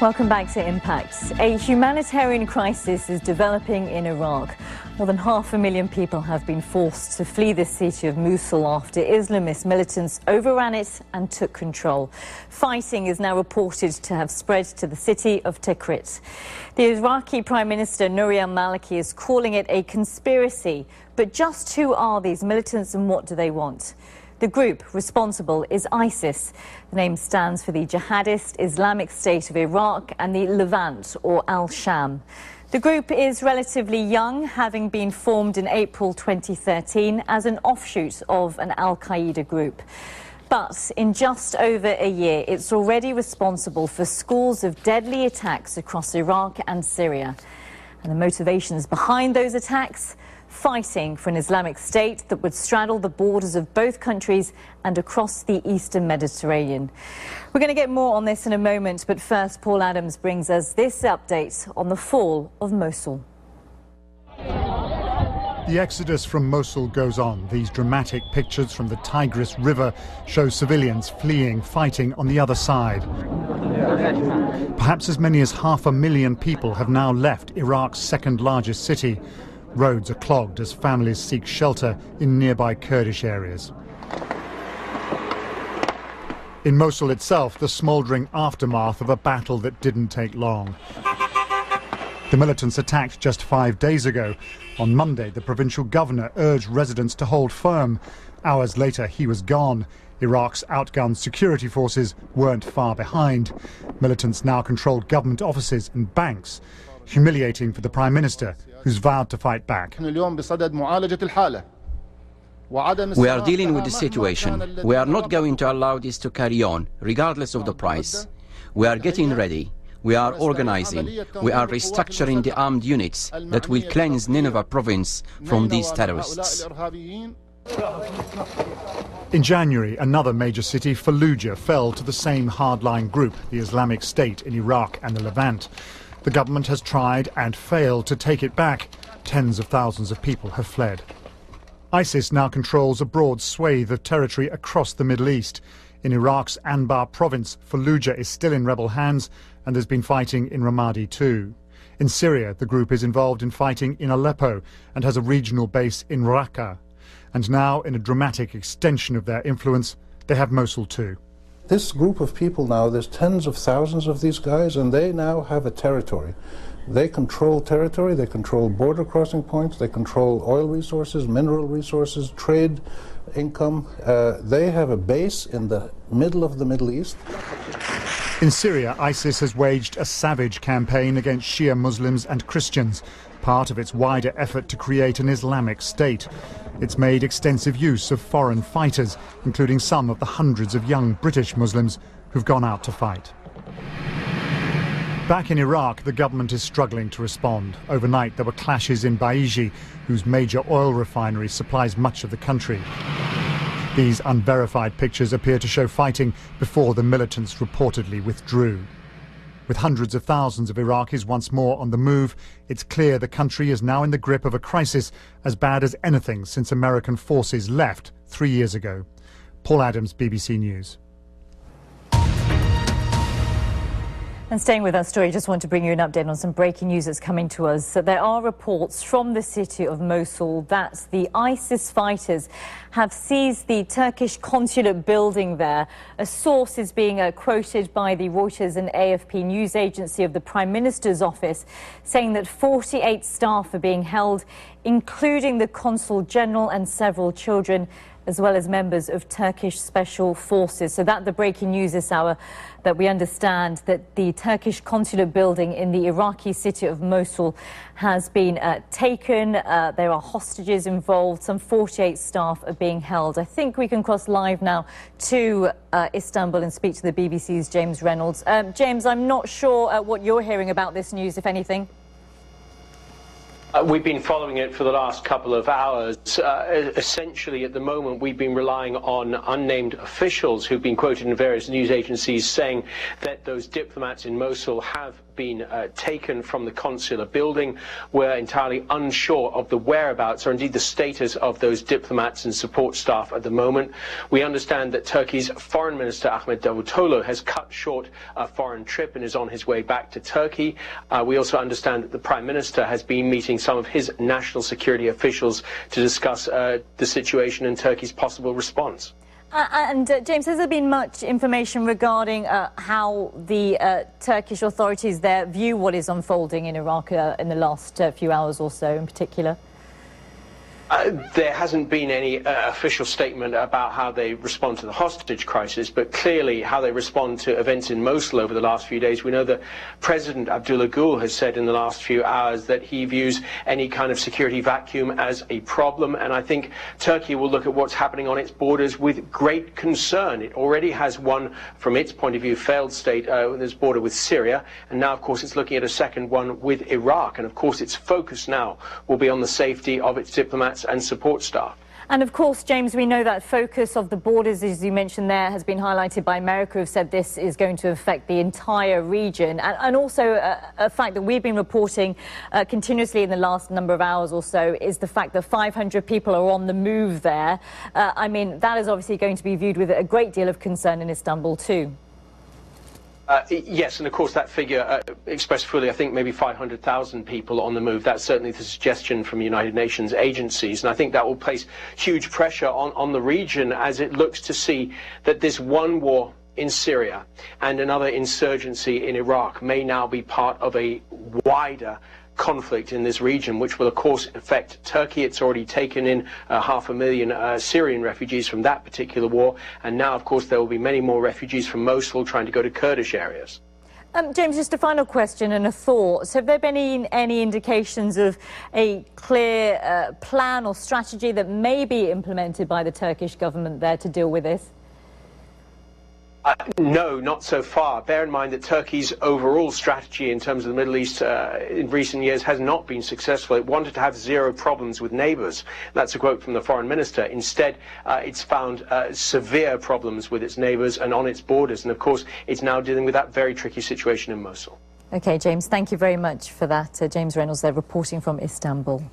Welcome back to Impact. A humanitarian crisis is developing in Iraq. More than 500,000 people have been forced to flee the city of Mosul after Islamist militants overran it and took control. Fighting is now reported to have spread to the city of Tikrit. The Iraqi Prime Minister Nouri al-Maliki is calling it a conspiracy. But just who are these militants and what do they want? The group responsible is ISIS. The name stands for the Jihadist Islamic State of Iraq and the Levant, or Al-Sham. The group is relatively young, having been formed in April 2013 as an offshoot of an Al-Qaeda group. But in just over a year, it's already responsible for scores of deadly attacks across Iraq and Syria. And the motivations behind those attacks? Fighting for an Islamic State that would straddle the borders of both countries and across the eastern Mediterranean. We're going to get more on this in a moment, but first, Paul Adams brings us this update on the fall of Mosul. The exodus from Mosul goes on. These dramatic pictures from the Tigris River show civilians fleeing, fighting on the other side. Perhaps as many as 500,000 people have now left Iraq's second largest city. Roads are clogged as families seek shelter in nearby Kurdish areas. In Mosul itself, the smouldering aftermath of a battle that didn't take long. The militants attacked just 5 days ago. On Monday, the provincial governor urged residents to hold firm. Hours later, he was gone. Iraq's outgunned security forces weren't far behind. Militants now controlled government offices and banks. Humiliating for the Prime Minister, who's vowed to fight back. We are dealing with the situation. We are not going to allow this to carry on, regardless of the price. We are getting ready. We are organizing. We are restructuring the armed units that will cleanse Nineveh province from these terrorists. In January, another major city, Fallujah, fell to the same hardline group, the Islamic State in Iraq and the Levant. The government has tried and failed to take it back. Tens of thousands of people have fled. ISIS now controls a broad swathe of territory across the Middle East. In Iraq's Anbar province, Fallujah is still in rebel hands, and there's been fighting in Ramadi too. In Syria, the group is involved in fighting in Aleppo and has a regional base in Raqqa. And now, in a dramatic extension of their influence, they have Mosul too. This group of people now, there's tens of thousands of these guys, and they now have a territory. They control territory, they control border crossing points, they control oil resources, mineral resources, trade, income. They have a base in the middle of the Middle East. In Syria, ISIS has waged a savage campaign against Shia Muslims and Christians, part of its wider effort to create an Islamic State. It's made extensive use of foreign fighters, including some of the hundreds of young British Muslims who've gone out to fight. Back in Iraq, the government is struggling to respond. Overnight, there were clashes in Baiji, whose major oil refinery supplies much of the country. These unverified pictures appear to show fighting before the militants reportedly withdrew. With hundreds of thousands of Iraqis once more on the move, it's clear the country is now in the grip of a crisis as bad as anything since American forces left 3 years ago. Paul Adams, BBC News. And staying with our story, just want to bring you an update on some breaking news that's coming to us. So there are reports from the city of Mosul that the ISIS fighters have seized the Turkish consulate building there. A source is being quoted by the Reuters and AFP news agency of the Prime Minister's office, saying that 48 staff are being held, including the Consul General and several children, as well as members of Turkish special forces. So that's the breaking news this hour, that we understand that the Turkish consulate building in the Iraqi city of Mosul has been taken. There are hostages involved. Some 48 staff are being held. I think we can cross live now to Istanbul and speak to the BBC's James Reynolds. James, I'm not sure what you're hearing about this news, if anything. We've been following it for the last couple of hours. Essentially, at the moment, we've been relying on unnamed officials who've been quoted in various news agencies saying that those diplomats in Mosul have been taken from the consular building. We're entirely unsure of the whereabouts or indeed the status of those diplomats and support staff at the moment. We understand that Turkey's Foreign Minister Ahmet Davutoglu has cut short a foreign trip and is on his way back to Turkey. We also understand that the Prime Minister has been meeting some of his national security officials to discuss the situation and Turkey's possible response. James, has there been much information regarding how the Turkish authorities there view what is unfolding in Iraq in the last few hours or so in particular? There hasn't been any official statement about how they respond to the hostage crisis, but clearly how they respond to events in Mosul over the last few days. We know that President Abdullah Gül has said in the last few hours that he views any kind of security vacuum as a problem, and I think Turkey will look at what's happening on its borders with great concern. It already has one, from its point of view, failed state with its border with Syria, and now, of course, it's looking at a second one with Iraq, and of course its focus now will be on the safety of its diplomats and support staff. And of course, James, we know that focus of the borders, as you mentioned there, has been highlighted by America, who've said this is going to affect the entire region. And also a fact that we've been reporting continuously in the last number of hours or so is the fact that 500 people are on the move there. I mean, that is obviously going to be viewed with a great deal of concern in Istanbul too. Yes, and of course that figure expressed fully, I think maybe 500,000 people on the move. That's certainly the suggestion from United Nations agencies, and I think that will place huge pressure on the region as it looks to see that this one war in Syria and another insurgency in Iraq may now be part of a wider conflict in this region, which will of course affect Turkey. It's already taken in 500,000 Syrian refugees from that particular war, and now of course there will be many more refugees from Mosul trying to go to Kurdish areas. James, just a final question and a thought. So have there been any indications of a clear plan or strategy that may be implemented by the Turkish government there to deal with this? No, not so far. Bear in mind that Turkey's overall strategy in terms of the Middle East in recent years has not been successful. It wanted to have zero problems with neighbours. That's a quote from the foreign minister. Instead, it's found severe problems with its neighbours and on its borders. And of course, it's now dealing with that very tricky situation in Mosul. OK, James, thank you very much for that. James Reynolds there reporting from Istanbul.